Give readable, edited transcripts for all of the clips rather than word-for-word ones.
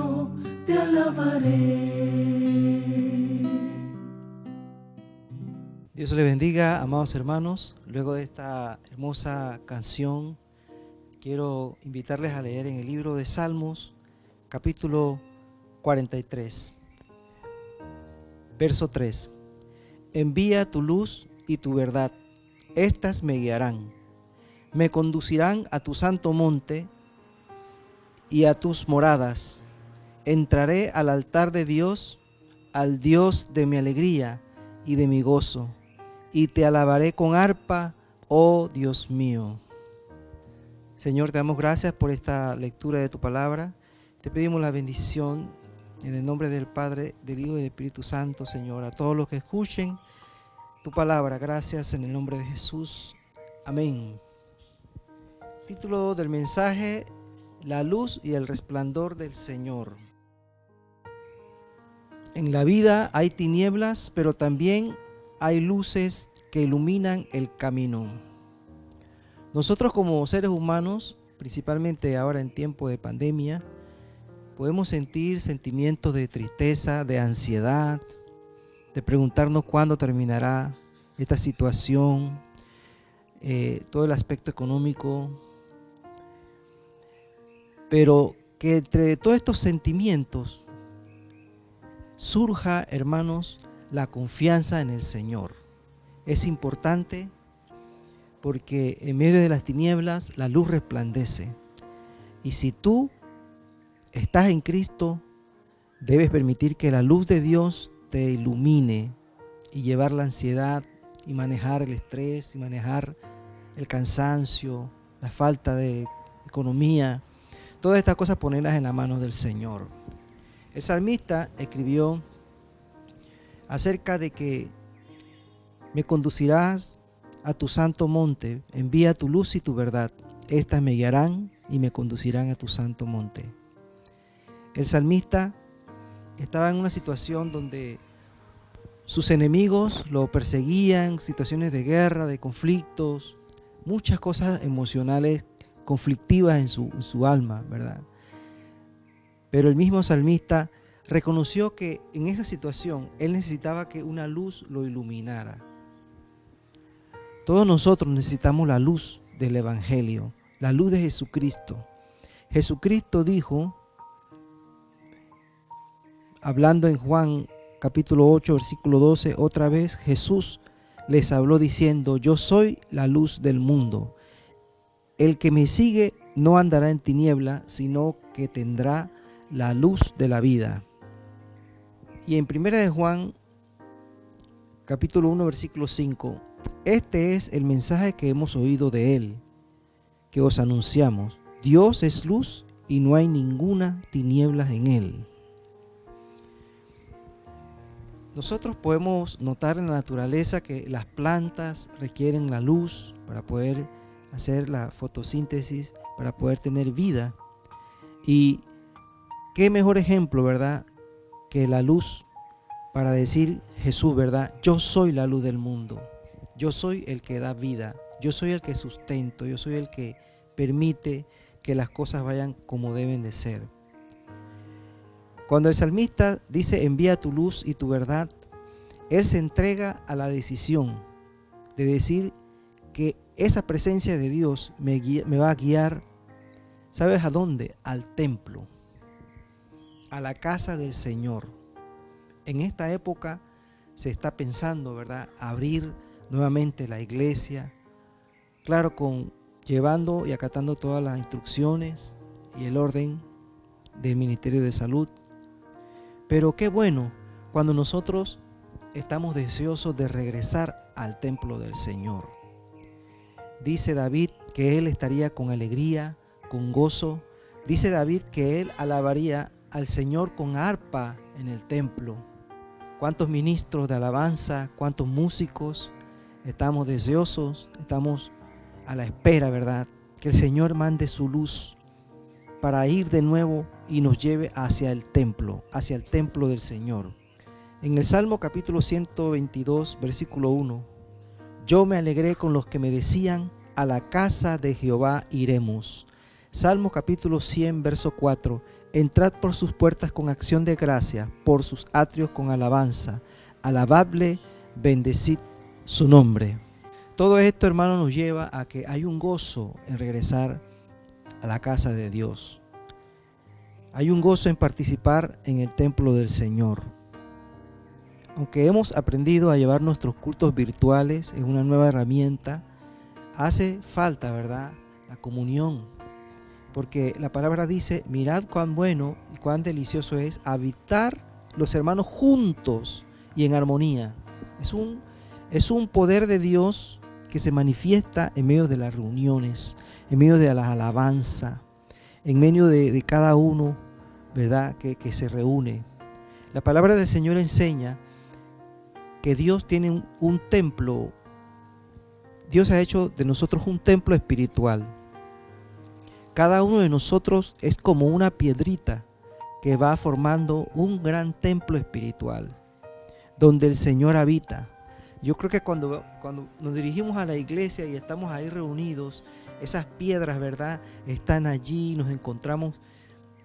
yo te alabaré. Dios les bendiga, amados hermanos. Luego de esta hermosa canción, quiero invitarles a leer en el libro de Salmos, capítulo 43, verso 3. Envía tu luz y tu verdad, estas me guiarán, me conducirán a tu santo monte y a tus moradas. Entraré al altar de Dios, al Dios de mi alegría y de mi gozo, y te alabaré con arpa, oh Dios mío. Señor, te damos gracias por esta lectura de tu palabra. Te pedimos la bendición en el nombre del Padre, del Hijo y del Espíritu Santo, Señor, a todos los que escuchen tu palabra. Gracias en el nombre de Jesús. Amén. Título del mensaje: la luz y el resplandor del Señor. En la vida hay tinieblas, pero también hay luces que iluminan el camino. Nosotros como seres humanos, principalmente ahora en tiempo de pandemia, podemos sentir sentimientos de tristeza, de ansiedad, de preguntarnos cuándo terminará esta situación, todo el aspecto económico. Pero que entre todos estos sentimientos surja, hermanos, la confianza en el Señor. Es importante porque en medio de las tinieblas la luz resplandece. Y si tú estás en Cristo, debes permitir que la luz de Dios te ilumine y llevar la ansiedad y manejar el estrés y manejar el cansancio, la falta de economía. Todas estas cosas ponerlas en las manos del Señor. El salmista escribió acerca de que me conducirás a tu santo monte, envía tu luz y tu verdad, estas me guiarán y me conducirán a tu santo monte. El salmista estaba en una situación donde sus enemigos lo perseguían, situaciones de guerra, de conflictos, muchas cosas emocionales conflictivas en su alma, ¿verdad? Pero el mismo salmista reconoció que en esa situación él necesitaba que una luz lo iluminara. Todos nosotros necesitamos la luz del Evangelio, la luz de Jesucristo. Jesucristo dijo, hablando en Juan capítulo 8, versículo 12, otra vez Jesús les habló diciendo, yo soy la luz del mundo. El que me sigue no andará en tiniebla, sino que tendrá la luz de la vida. Y en 1 de Juan, capítulo 1, versículo 5, este es el mensaje que hemos oído de él, que os anunciamos. Dios es luz y no hay ninguna tiniebla en él. Nosotros podemos notar en la naturaleza que las plantas requieren la luz para poder hacer la fotosíntesis, para poder tener vida. Y qué mejor ejemplo, ¿verdad?, que la luz para decir Jesús, ¿verdad? Yo soy la luz del mundo. Yo soy el que da vida. Yo soy el que sustento. Yo soy el que permite que las cosas vayan como deben de ser. Cuando el salmista dice envía tu luz y tu verdad, él se entrega a la decisión de decir que esa presencia de Dios me va a guiar, ¿sabes a dónde? Al templo, a la casa del Señor. En esta época se está pensando, ¿verdad?, abrir nuevamente la iglesia, claro, llevando y acatando todas las instrucciones y el orden del Ministerio de Salud. Pero qué bueno cuando nosotros estamos deseosos de regresar al templo del Señor. Dice David que él estaría con alegría, con gozo. Dice David que él alabaría al Señor con arpa en el templo. ¿Cuántos ministros de alabanza, cuántos músicos estamos deseosos, estamos a la espera, ¿verdad?, que el Señor mande su luz para ir de nuevo y nos lleve hacia el templo del Señor. En el Salmo capítulo 122, versículo 1, yo me alegré con los que me decían, a la casa de Jehová iremos. Salmo capítulo 100, verso 4, Entrad por sus puertas con acción de gracia, por sus atrios con alabanza. Alabadle, bendecid su nombre. Todo esto, hermano, nos lleva a que hay un gozo en regresar a la casa de Dios. Hay un gozo en participar en el templo del Señor. Aunque hemos aprendido a llevar nuestros cultos virtuales en una nueva herramienta, hace falta, ¿verdad?, la comunión. Porque la palabra dice, mirad cuán bueno y cuán delicioso es habitar los hermanos juntos y en armonía. Es un poder de Dios que se manifiesta en medio de las reuniones, en medio de la alabanza, en medio de cada uno, ¿verdad?, que se reúne. La palabra del Señor enseña que Dios tiene un templo. Dios ha hecho de nosotros un templo espiritual. Cada uno de nosotros es como una piedrita que va formando un gran templo espiritual donde el Señor habita. Yo creo que cuando nos dirigimos a la iglesia y estamos ahí reunidos, esas piedras, ¿verdad?, están allí, nos encontramos,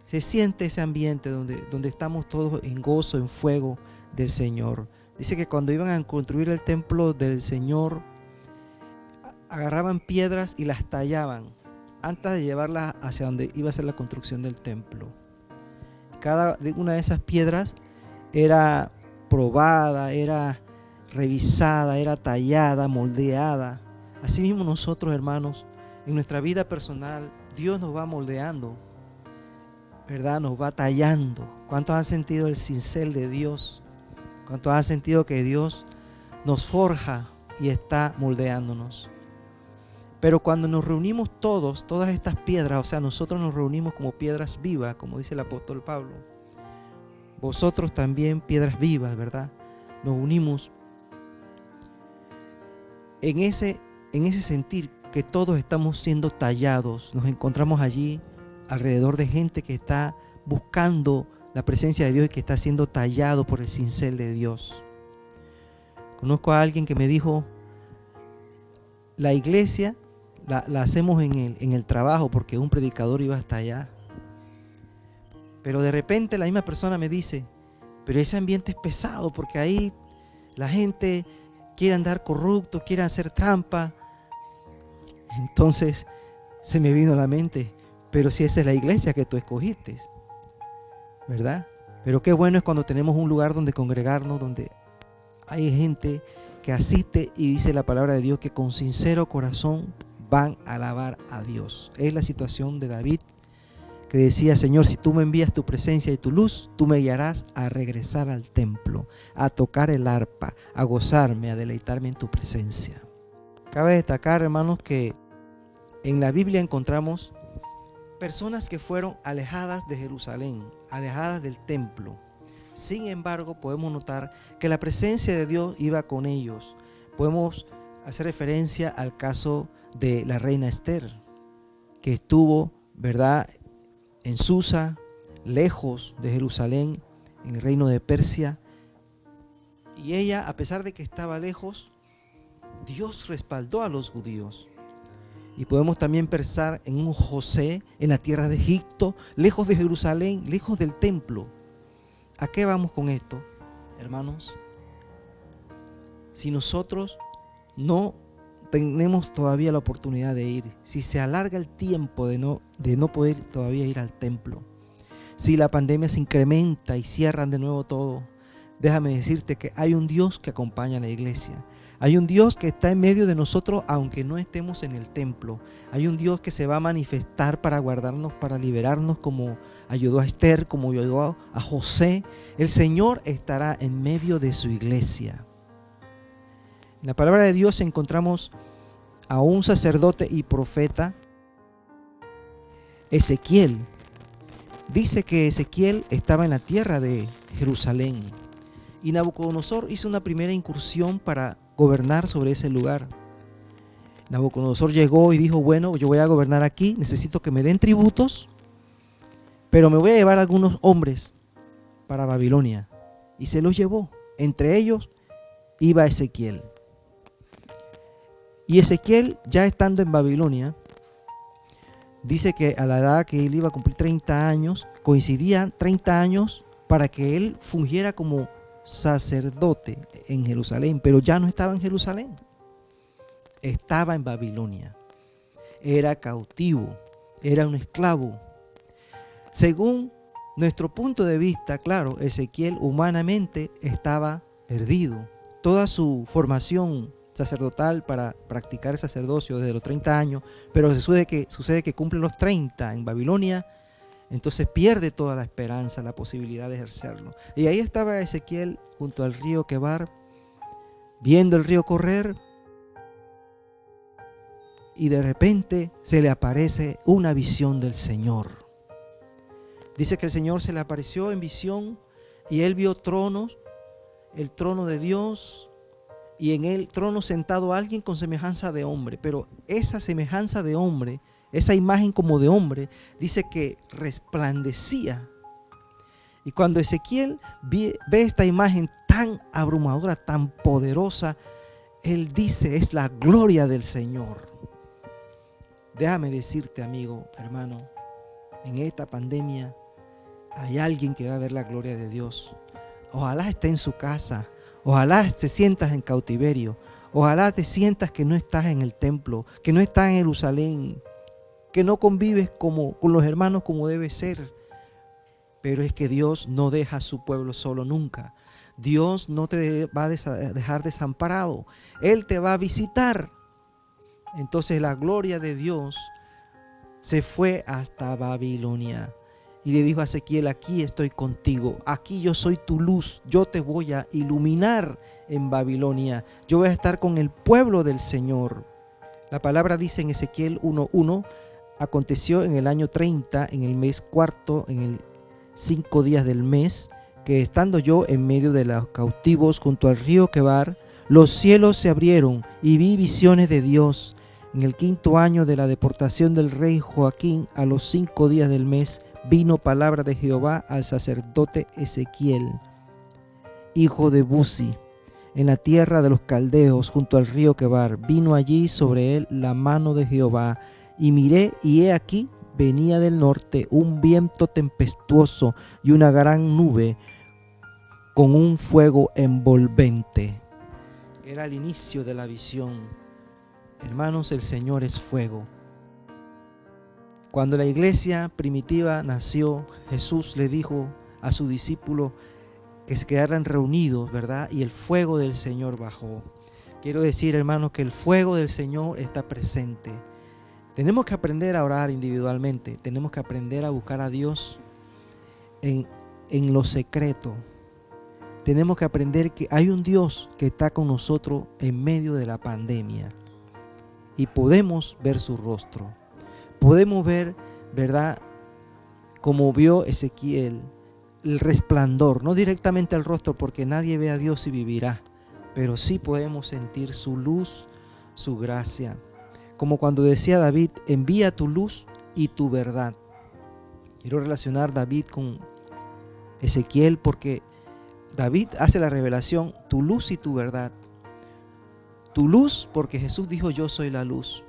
se siente ese ambiente donde estamos todos en gozo, en fuego del Señor. Dice que cuando iban a construir el templo del Señor, agarraban piedras y las tallaban antes de llevarlas hacia donde iba a ser la construcción del templo. Cada una de esas piedras era probada, era revisada, era tallada, moldeada. Asimismo nosotros, hermanos, en nuestra vida personal, Dios nos va moldeando, ¿verdad? Nos va tallando. ¿Cuántos han sentido el cincel de Dios? ¿Cuántos han sentido que Dios nos forja y está moldeándonos? Pero cuando nos reunimos todas estas piedras, o sea, nosotros nos reunimos como piedras vivas, como dice el apóstol Pablo. Vosotros también, piedras vivas, ¿verdad? Nos unimos en ese sentir que todos estamos siendo tallados. Nos encontramos allí alrededor de gente que está buscando la presencia de Dios y que está siendo tallado por el cincel de Dios. Conozco a alguien que me dijo, la iglesia la hacemos en el trabajo porque un predicador iba hasta allá. Pero de repente la misma persona me dice, pero ese ambiente es pesado porque ahí la gente quiere andar corrupto, quiere hacer trampa. Entonces se me vino a la mente, pero si esa es la iglesia que tú escogiste, ¿verdad? Pero qué bueno es cuando tenemos un lugar donde congregarnos, donde hay gente que asiste y dice la palabra de Dios que con sincero corazón van a alabar a Dios. Es la situación de David, que decía, Señor, si tú me envías tu presencia y tu luz, tú me guiarás a regresar al templo, a tocar el arpa, a gozarme, a deleitarme en tu presencia. Cabe destacar, hermanos, que en la Biblia encontramos personas que fueron alejadas de Jerusalén, alejadas del templo. Sin embargo, podemos notar que la presencia de Dios iba con ellos. Podemos hacer referencia al caso de la reina Esther, que estuvo, ¿verdad?, en Susa, lejos de Jerusalén, en el reino de Persia. Y ella, a pesar de que estaba lejos, Dios respaldó a los judíos. Y podemos también pensar en un José en la tierra de Egipto, lejos de Jerusalén, lejos del templo. ¿A qué vamos con esto, hermanos? Si nosotros no tenemos todavía la oportunidad de ir, si se alarga el tiempo de no poder todavía ir al templo, si la pandemia se incrementa y cierran de nuevo todo, déjame decirte que hay un Dios que acompaña a la iglesia. Hay un Dios que está en medio de nosotros aunque no estemos en el templo. Hay un Dios que se va a manifestar para guardarnos, para liberarnos, como ayudó a Esther, como ayudó a José. El Señor estará en medio de su iglesia. En la palabra de Dios encontramos a un sacerdote y profeta, Ezequiel. Dice que Ezequiel estaba en la tierra de Jerusalén y Nabucodonosor hizo una primera incursión para gobernar sobre ese lugar. Nabucodonosor llegó y dijo, bueno, yo voy a gobernar aquí, necesito que me den tributos, pero me voy a llevar algunos hombres para Babilonia. Y se los llevó. Entre ellos iba Ezequiel. Y Ezequiel, ya estando en Babilonia, dice que a la edad que él iba a cumplir 30 años, coincidían 30 años para que él fungiera como sacerdote en Jerusalén, pero ya no estaba en Jerusalén, estaba en Babilonia, era cautivo, era un esclavo. Según nuestro punto de vista, claro, Ezequiel humanamente estaba perdido. Toda su formación sacerdotal para practicar el sacerdocio desde los 30 años, pero sucede que cumple los 30 en Babilonia, entonces pierde toda la esperanza, la posibilidad de ejercerlo. Y ahí estaba Ezequiel junto al río Quebar, viendo el río correr, y de repente se le aparece una visión del Señor. Dice que el Señor se le apareció en visión y él vio tronos, el trono de Dios, y en el trono sentado alguien con semejanza de hombre. Pero esa semejanza de hombre, esa imagen como de hombre, dice que resplandecía. Y cuando Ezequiel ve esta imagen tan abrumadora, tan poderosa, él dice, es la gloria del Señor. Déjame decirte, amigo, hermano, en esta pandemia hay alguien que va a ver la gloria de Dios. Ojalá esté en su casa, ojalá te sientas en cautiverio, ojalá te sientas que no estás en el templo, que no estás en Jerusalén, que no convives con los hermanos como debe ser. Pero es que Dios no deja a su pueblo solo nunca. Dios no te va a dejar desamparado. Él te va a visitar. Entonces la gloria de Dios se fue hasta Babilonia. Y le dijo a Ezequiel, aquí estoy contigo, aquí yo soy tu luz, yo te voy a iluminar en Babilonia, yo voy a estar con el pueblo del Señor. La palabra dice en Ezequiel 1:1, aconteció en el año 30, en el mes cuarto, en el 5 días del mes, que estando yo en medio de los cautivos junto al río Quebar, los cielos se abrieron y vi visiones de Dios. En el 5.º año de la deportación del rey Joaquín, a los 5 días del mes, vino palabra de Jehová al sacerdote Ezequiel, hijo de Buzi, en la tierra de los caldeos, junto al río Quebar. Vino allí sobre él la mano de Jehová, y miré, y he aquí, venía del norte un viento tempestuoso y una gran nube con un fuego envolvente. Era el inicio de la visión. Hermanos, el Señor es fuego. Cuando la iglesia primitiva nació, Jesús le dijo a sus discípulos que se quedaran reunidos, ¿verdad? Y el fuego del Señor bajó. Quiero decir, hermanos, que el fuego del Señor está presente. Tenemos que aprender a orar individualmente. Tenemos que aprender a buscar a Dios en lo secreto. Tenemos que aprender que hay un Dios que está con nosotros en medio de la pandemia. Y podemos ver su rostro. Podemos ver, ¿verdad?, como vio Ezequiel, el resplandor, no directamente el rostro, porque nadie ve a Dios y vivirá, pero sí podemos sentir su luz, su gracia. Como cuando decía David, envía tu luz y tu verdad. Quiero relacionar David con Ezequiel porque David hace la revelación, tu luz y tu verdad. Tu luz, porque Jesús dijo, yo soy la luz.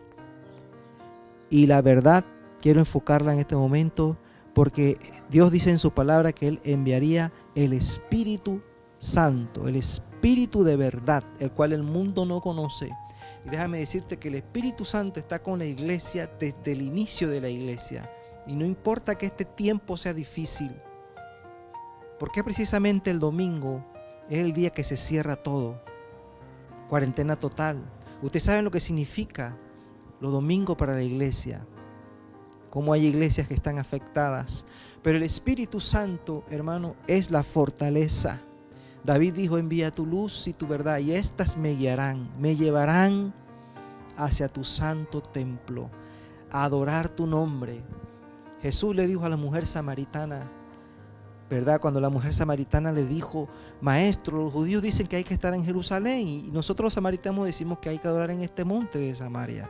Y la verdad, quiero enfocarla en este momento, porque Dios dice en su palabra que Él enviaría el Espíritu Santo, el Espíritu de verdad, el cual el mundo no conoce. Y déjame decirte que el Espíritu Santo está con la iglesia desde el inicio de la iglesia. Y no importa que este tiempo sea difícil, porque precisamente el domingo es el día que se cierra todo. Cuarentena total. Ustedes saben lo que significa los domingos para la iglesia, cómo hay iglesias que están afectadas, pero el Espíritu Santo, hermano, es la fortaleza. David dijo, envía tu luz y tu verdad, y estas me guiarán, me llevarán hacia tu santo templo, a adorar tu nombre. Jesús le dijo a la mujer samaritana, ¿verdad? Cuando la mujer samaritana le dijo, maestro, los judíos dicen que hay que estar en Jerusalén, y nosotros los samaritanos decimos que hay que adorar en este monte de Samaria.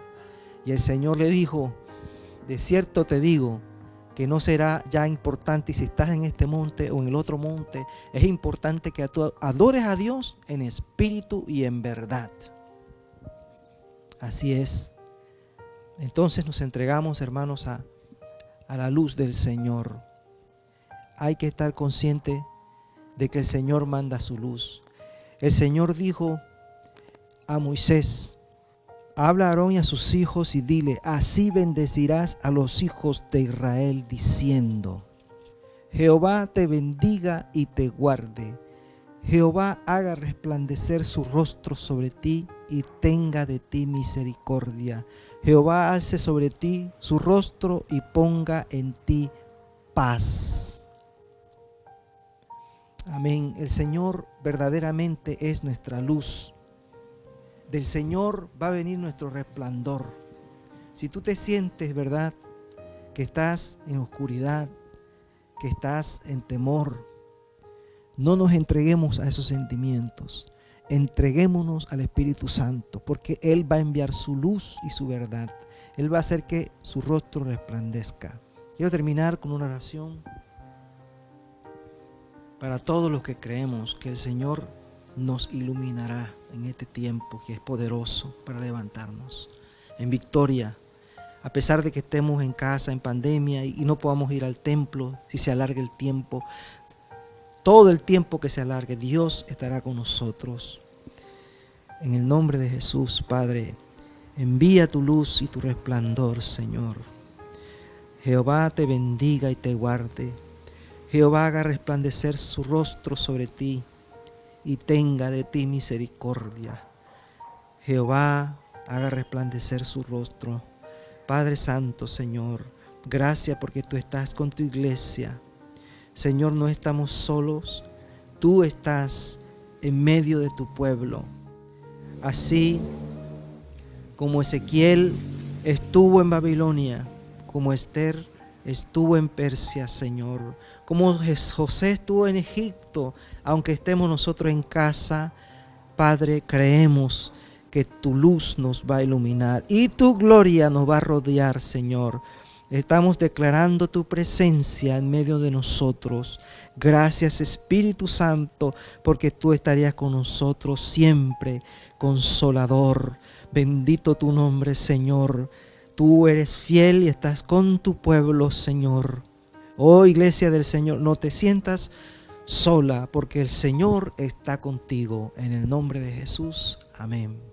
Y el Señor le dijo, de cierto te digo, que no será ya importante si estás en este monte o en el otro monte. Es importante que tú adores a Dios en espíritu y en verdad. Así es. Entonces nos entregamos, hermanos, a a la luz del Señor. Hay que estar consciente de que el Señor manda su luz. El Señor dijo a Moisés: habla a Aarón y a sus hijos y dile: así bendecirás a los hijos de Israel, diciendo: Jehová te bendiga y te guarde. Jehová haga resplandecer su rostro sobre ti y tenga de ti misericordia. Jehová alce sobre ti su rostro y ponga en ti paz. Amén. El Señor verdaderamente es nuestra luz. Del Señor va a venir nuestro resplandor. Si tú te sientes, ¿verdad?, que estás en oscuridad, que estás en temor, no nos entreguemos a esos sentimientos. Entreguémonos al Espíritu Santo, porque Él va a enviar su luz y su verdad. Él va a hacer que su rostro resplandezca. Quiero terminar con una oración para todos los que creemos que el Señor nos iluminará en este tiempo que es poderoso para levantarnos en victoria. A pesar de que estemos en casa, en pandemia, y no podamos ir al templo, si se alarga el tiempo, todo el tiempo que se alargue, Dios estará con nosotros. En el nombre de Jesús, Padre, envía tu luz y tu resplandor, Señor. Jehová te bendiga y te guarde. Jehová haga resplandecer su rostro sobre ti y tenga de ti misericordia. Jehová haga resplandecer su rostro. Padre Santo, Señor, gracias porque tú estás con tu iglesia. Señor, no estamos solos, tú estás en medio de tu pueblo. Así como Ezequiel estuvo en Babilonia, como Esther estuvo en Persia, Señor, como José estuvo en Egipto, aunque estemos nosotros en casa, Padre, creemos que tu luz nos va a iluminar y tu gloria nos va a rodear, Señor. Estamos declarando tu presencia en medio de nosotros. Gracias, Espíritu Santo, porque tú estarías con nosotros siempre, Consolador. Bendito tu nombre, Señor. Tú eres fiel y estás con tu pueblo, Señor. Oh, iglesia del Señor, no te sientas sola, porque el Señor está contigo. En el nombre de Jesús, amén.